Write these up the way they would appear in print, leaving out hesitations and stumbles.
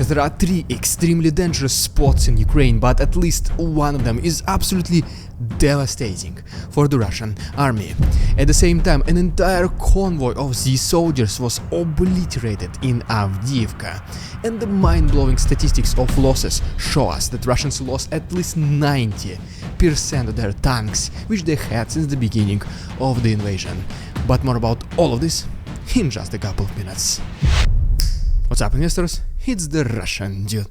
There are 3 extremely dangerous spots in Ukraine, but at least one of them is absolutely devastating for the Russian army. At the same time, an entire convoy of Z soldiers was obliterated in Avdiivka, and the mind-blowing statistics of losses show us that Russians lost at least 90% of their tanks, which they had since the beginning of the invasion. But more about all of this in just a couple of minutes. What's up, investors? It's the Russian dude.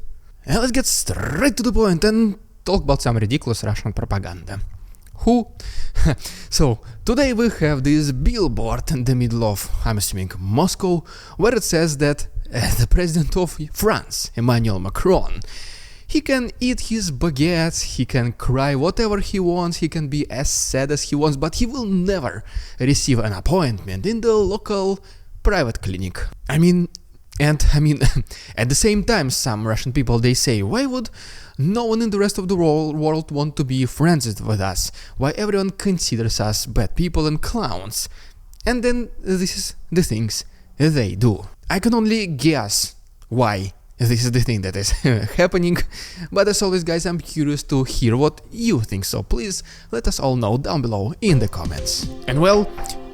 And let's get straight to the point and talk about some ridiculous Russian propaganda. Who? So, today we have this billboard in the middle of, I'm assuming, Moscow, where it says that the president of France, Emmanuel Macron, he can eat his baguettes, he can cry whatever he wants, he can be as sad as he wants, but he will never receive an appointment in the local private clinic. I mean, at the same time, some Russian people, they say, why would no one in the rest of the world want to be friends with us? Why everyone considers us bad people and clowns? And then this is the things they do. I can only guess why this is the thing that is happening, but as always, guys, I'm curious to hear what you think, so please let us all know down below in the comments. And well,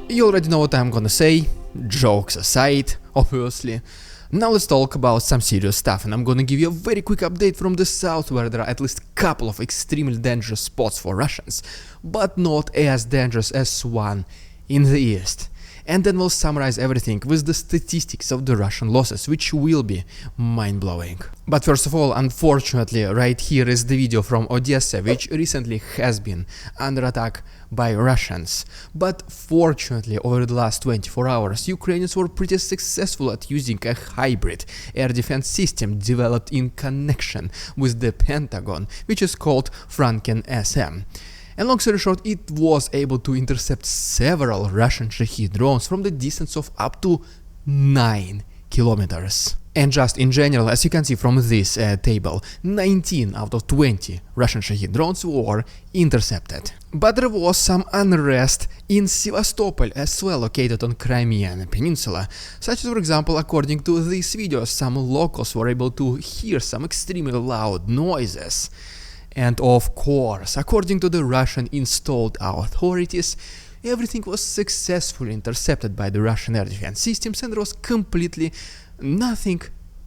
you already know what I'm gonna say, jokes aside, obviously. Now let's talk about some serious stuff, and I'm gonna give you a very quick update from the south, where there are at least a couple of extremely dangerous spots for Russians, but not as dangerous as one in the east. And then we'll summarize everything with the statistics of the Russian losses, which will be mind-blowing. But first of all, unfortunately, right here is the video from Odessa, which recently has been under attack by Russians. But fortunately, over the last 24 hours, Ukrainians were pretty successful at using a hybrid air defense system developed in connection with the Pentagon, which is called Franken SM. And long story short, it was able to intercept several Russian Shahed drones from the distance of up to 9 kilometers. And just in general, as you can see from this table, 19 out of 20 Russian Shahed drones were intercepted. But there was some unrest in Sevastopol as well, located on Crimean Peninsula, such as, for example, according to this video, some locals were able to hear some extremely loud noises. And of course, according to the Russian installed authorities, everything was successfully intercepted by the Russian air defense systems, and there was completely nothing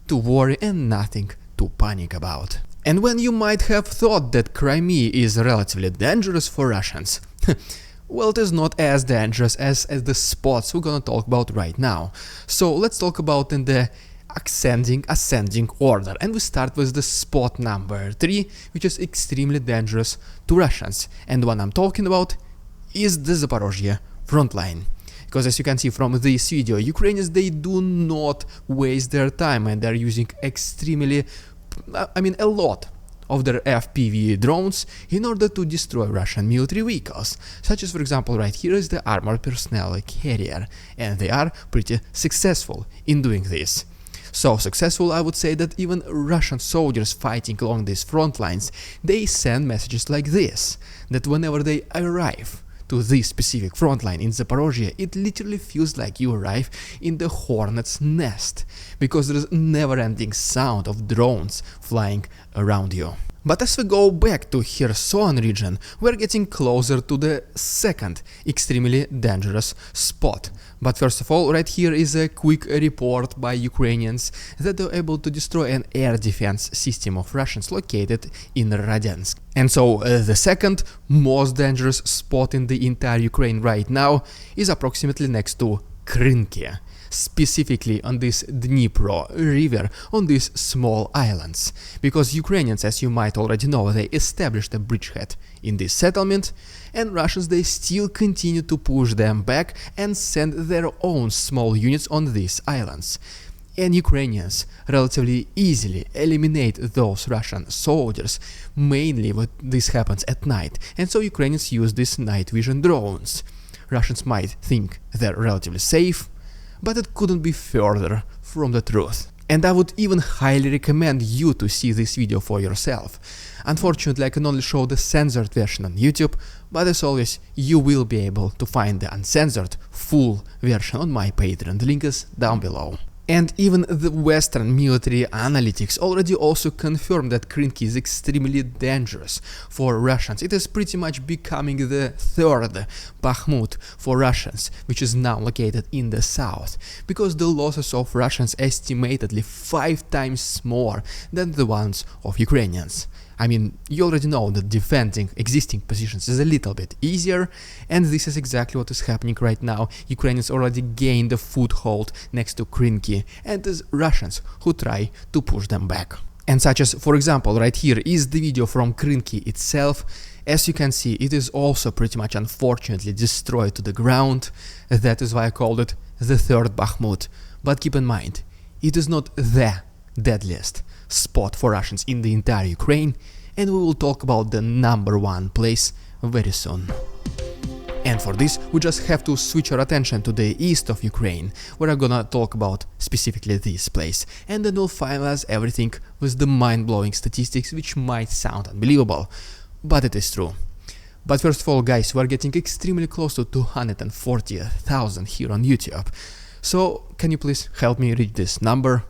to worry and nothing to panic about. And when you might have thought that Crimea is relatively dangerous for Russians, well, it is not as dangerous as the spots we're gonna talk about right now. So let's talk about in the ascending order, and we start with the spot number 3, which is extremely dangerous to Russians, and the one I'm talking about is the Zaporozhye front line. Because as you can see from this video, Ukrainians, they do not waste their time, and they're using a lot of their FPV drones in order to destroy Russian military vehicles, such as, for example, right here is the armored personnel carrier, and they are pretty successful in doing this. So successful, I would say, that even Russian soldiers fighting along these front lines, they send messages like this, that whenever they arrive to this specific front line in Zaporozhye, it literally feels like you arrive in the hornet's nest, because there is never-ending sound of drones flying around you. But as we go back to Kherson region, we're getting closer to the second extremely dangerous spot. But first of all, right here is a quick report by Ukrainians that they're able to destroy an air defense system of Russians located in Radyansk. And so the second most dangerous spot in the entire Ukraine right now is approximately next to Krynki, specifically on this Dnipro river, on these small islands, because Ukrainians, as you might already know, they established a bridgehead in this settlement, and Russians, they still continue to push them back and send their own small units on these islands. And Ukrainians relatively easily eliminate those Russian soldiers, mainly when this happens at night, and so Ukrainians use these night vision drones. Russians might think they're relatively safe, but it couldn't be further from the truth. And I would even highly recommend you to see this video for yourself. Unfortunately, I can only show the censored version on YouTube, but as always, you will be able to find the uncensored full version on my Patreon. The link is down below. And even the Western military analytics already also confirmed that Krinky is extremely dangerous for Russians. It is pretty much becoming the third Bakhmut for Russians, which is now located in the south, because the losses of Russians estimatedly 5 times more than the ones of Ukrainians. I mean, you already know that defending existing positions is a little bit easier, and this is exactly what is happening right now. Ukrainians already gained a foothold next to Krinky, and it is Russians who try to push them back. And such as, for example, right here is the video from Krinky itself. As you can see, it is also pretty much unfortunately destroyed to the ground. That is why I called it the third Bakhmut. But keep in mind, it is not the deadliest spot for Russians in the entire Ukraine, and we will talk about the #1 place very soon. And for this, we just have to switch our attention to the east of Ukraine, where I'm gonna talk about specifically this place, and then we'll finalize everything with the mind-blowing statistics, which might sound unbelievable, but it is true. But first of all, guys, we're getting extremely close to 240,000 here on YouTube, so can you please help me reach this number?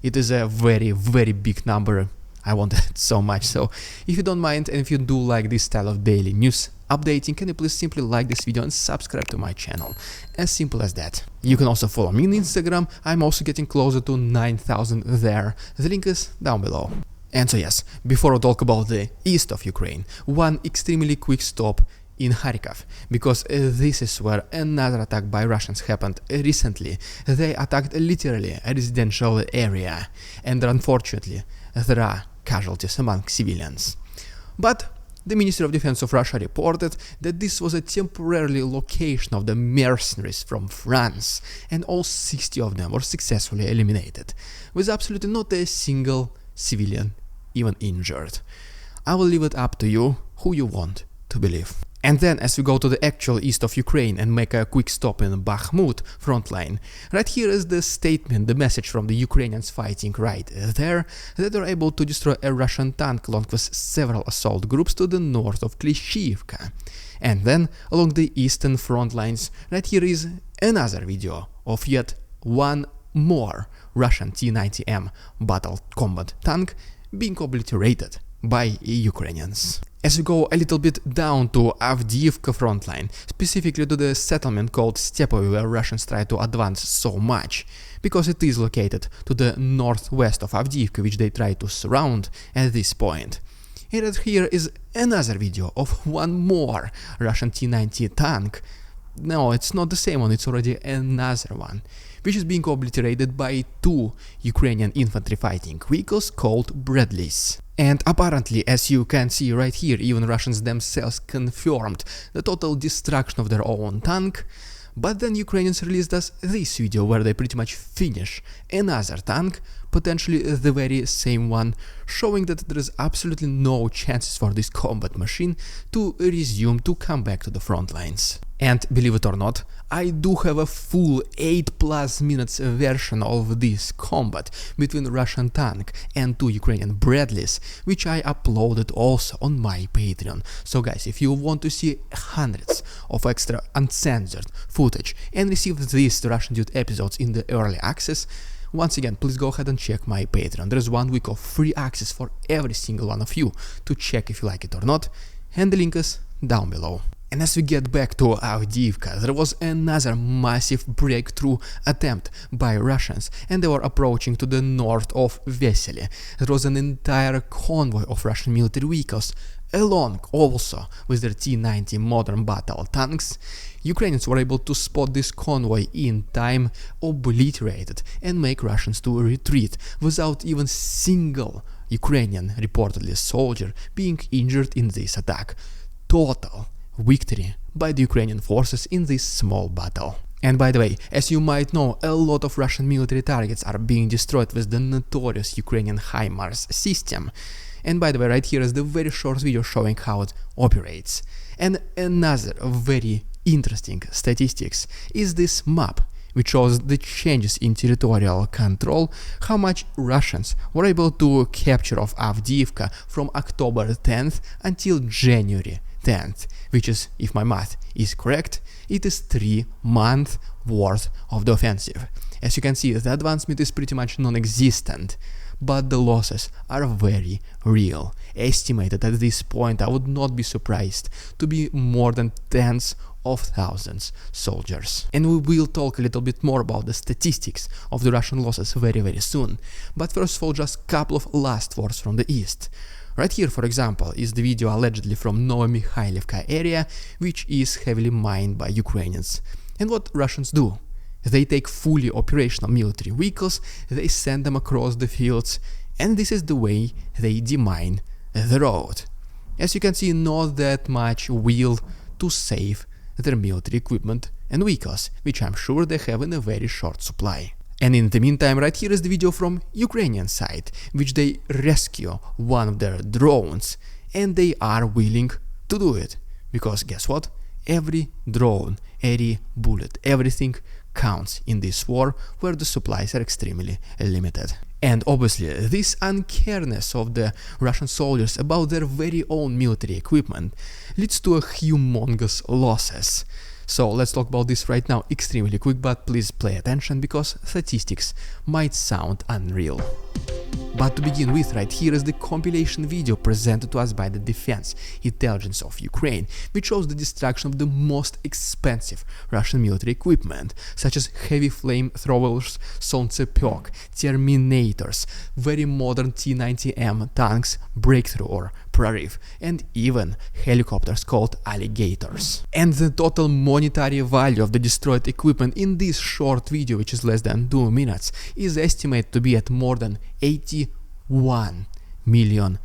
It is a very, very big number. I want it so much. So if you don't mind, and if you do like this style of daily news updating, can you please simply like this video and subscribe to my channel? As simple as that. You can also follow me on Instagram. I'm also getting closer to 9,000 there. The link is down below. And so yes, before I talk about the east of Ukraine, one extremely quick stop in Kharkiv, because this is where another attack by Russians happened recently. They attacked literally a residential area, and unfortunately there are casualties among civilians. But the Ministry of Defense of Russia reported that this was a temporary location of the mercenaries from France, and all 60 of them were successfully eliminated, with absolutely not a single civilian even injured. I will leave it up to you who you want to believe. And then, as we go to the actual east of Ukraine and make a quick stop in Bakhmut frontline, right here is the statement, the message from the Ukrainians fighting right there, that they're able to destroy a Russian tank along with several assault groups to the north of Klishchiivka. And then, along the eastern front lines, right here is another video of yet one more Russian T-90M battle combat tank being obliterated by Ukrainians. As we go a little bit down to Avdiivka frontline, specifically to the settlement called Stepovy, where Russians try to advance so much, because it is located to the northwest of Avdiivka, which they try to surround at this point. And here is another video of one more Russian T-90 tank. No, it's not the same one, it's already another one, which is being obliterated by 2 Ukrainian infantry fighting vehicles called Bradleys. And apparently, as you can see right here, even Russians themselves confirmed the total destruction of their own tank. But then Ukrainians released us this video where they pretty much finish another tank, potentially the very same one, showing that there is absolutely no chances for this combat machine to resume, to come back to the front lines. And believe it or not, I do have a full 8+ minutes version of this combat between Russian tank and 2 Ukrainian Bradleys, which I uploaded also on my Patreon. So guys, if you want to see hundreds of extra uncensored footage and receive these Russian Dude episodes in the early access, once again, please go ahead and check my Patreon. There's 1 week of free access for every single one of you to check if you like it or not, and the link is down below. And as we get back to Avdiivka, there was another massive breakthrough attempt by Russians, and they were approaching to the north of Vesely. There was an entire convoy of Russian military vehicles, along also with their T-90 modern battle tanks. Ukrainians were able to spot this convoy in time, obliterate it, and make Russians to retreat without even single Ukrainian reportedly soldier being injured in this attack. Total victory by the Ukrainian forces in this small battle. And by the way, as you might know, a lot of Russian military targets are being destroyed with the notorious Ukrainian HIMARS system. And by the way, right here is the very short video showing how it operates. And another very interesting statistics is this map, which shows the changes in territorial control, how much Russians were able to capture of Avdiivka from October 10th until January 10th, which is, if my math is correct, it is 3 months worth of the offensive. As you can see, the advancement is pretty much non-existent, but the losses are very real. Estimated at this point, I would not be surprised to be more than tens of thousands soldiers. And we will talk a little bit more about the statistics of the Russian losses very soon. But first of all, just a couple of last words from the east. Right here, for example, is the video allegedly from Novomikhailivka area, which is heavily mined by Ukrainians. And what Russians do? They take fully operational military vehicles, they send them across the fields, and this is the way they demine the road. As you can see, not that much will to save their military equipment and vehicles, which I'm sure they have in a very short supply. And in the meantime, right here is the video from Ukrainian side, which they rescue one of their drones, and they are willing to do it. Because guess what? Every drone, every bullet, everything counts in this war where the supplies are extremely limited. And obviously, this uncareness of the Russian soldiers about their very own military equipment leads to a humongous losses. So let's talk about this right now extremely quick, but please pay attention because statistics might sound unreal. But to begin with, right here is the compilation video presented to us by the Defense Intelligence of Ukraine, which shows the destruction of the most expensive Russian military equipment, such as heavy flamethrowers, Solntsepek, Terminators, very modern T-90M tanks, Breakthrough or Prorыв, and even helicopters called Alligators. And the total monetary value of the destroyed equipment in this short video, which is less than 2 minutes, is estimated to be at more than $81 million.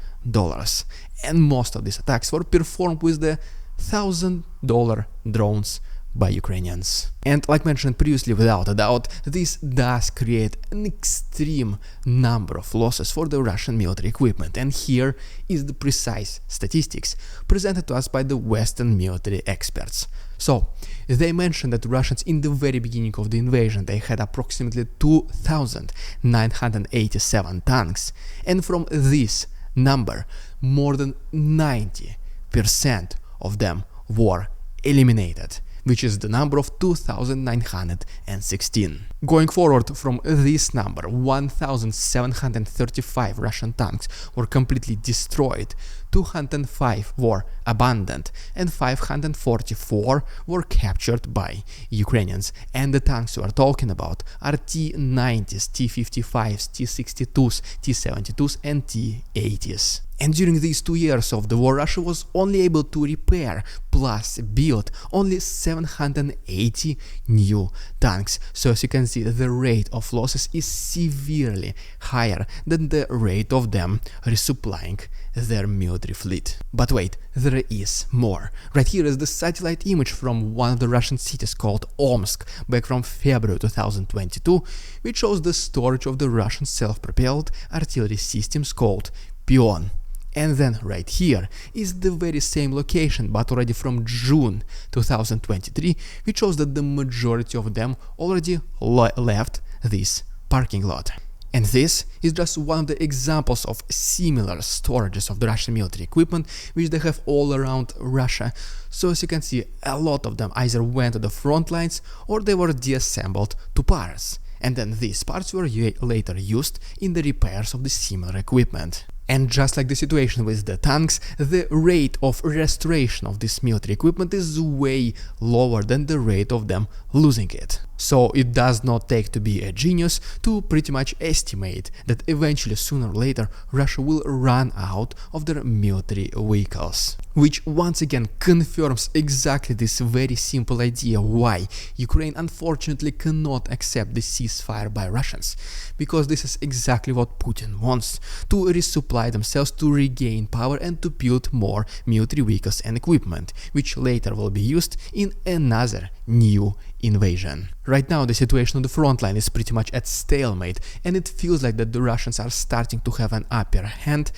And most of these attacks were performed with the $1,000 drones by Ukrainians. And like mentioned previously, without a doubt, this does create an extreme number of losses for the Russian military equipment. And here is the precise statistics presented to us by the Western military experts. So, they mentioned that Russians in the very beginning of the invasion, they had approximately 2,987 tanks, and from this number, more than 90% of them were eliminated, which is the number of 2,916. Going forward from this number, 1,735 Russian tanks were completely destroyed, 205 were abandoned, and 544 were captured by Ukrainians. And the tanks we are talking about are T-90s, T-55s, T-62s, T-72s, and T-80s. And during these 2 years of the war, Russia was only able to repair plus build only 780 new tanks. So as you can see, the rate of losses is severely higher than the rate of them resupplying their military fleet. But wait, there is more. Right here is the satellite image from one of the Russian cities called Omsk back from February 2022, which shows the storage of the Russian self-propelled artillery systems called Pion. And then right here is the very same location, but already from June 2023, which shows that the majority of them already left this parking lot. And this is just one of the examples of similar storages of the Russian military equipment, which they have all around Russia. So as you can see, a lot of them either went to the front lines or they were deassembled to parts. And then these parts were later used in the repairs of the similar equipment. And just like the situation with the tanks, the rate of restoration of this military equipment is way lower than the rate of them losing it. So it does not take to be a genius to pretty much estimate that eventually, sooner or later, Russia will run out of their military vehicles. Which once again confirms exactly this very simple idea why Ukraine unfortunately cannot accept the ceasefire by Russians. Because this is exactly what Putin wants, to resupply themselves, to regain power and to build more military vehicles and equipment, which later will be used in another new invasion. Right now the situation on the front line is pretty much at stalemate, and it feels like that the Russians are starting to have an upper hand,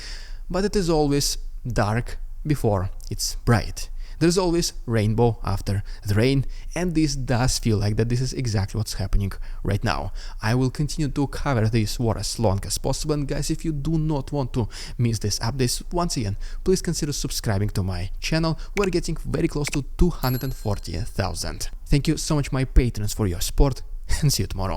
but it is always dark before it's bright. There's always rainbow after the rain, and this does feel like that this is exactly what's happening right now. I will continue to cover this war as long as possible, and guys, if you do not want to miss these updates, once again, please consider subscribing to my channel. We're getting very close to 240,000. Thank you so much, my patrons, for your support, and see you tomorrow.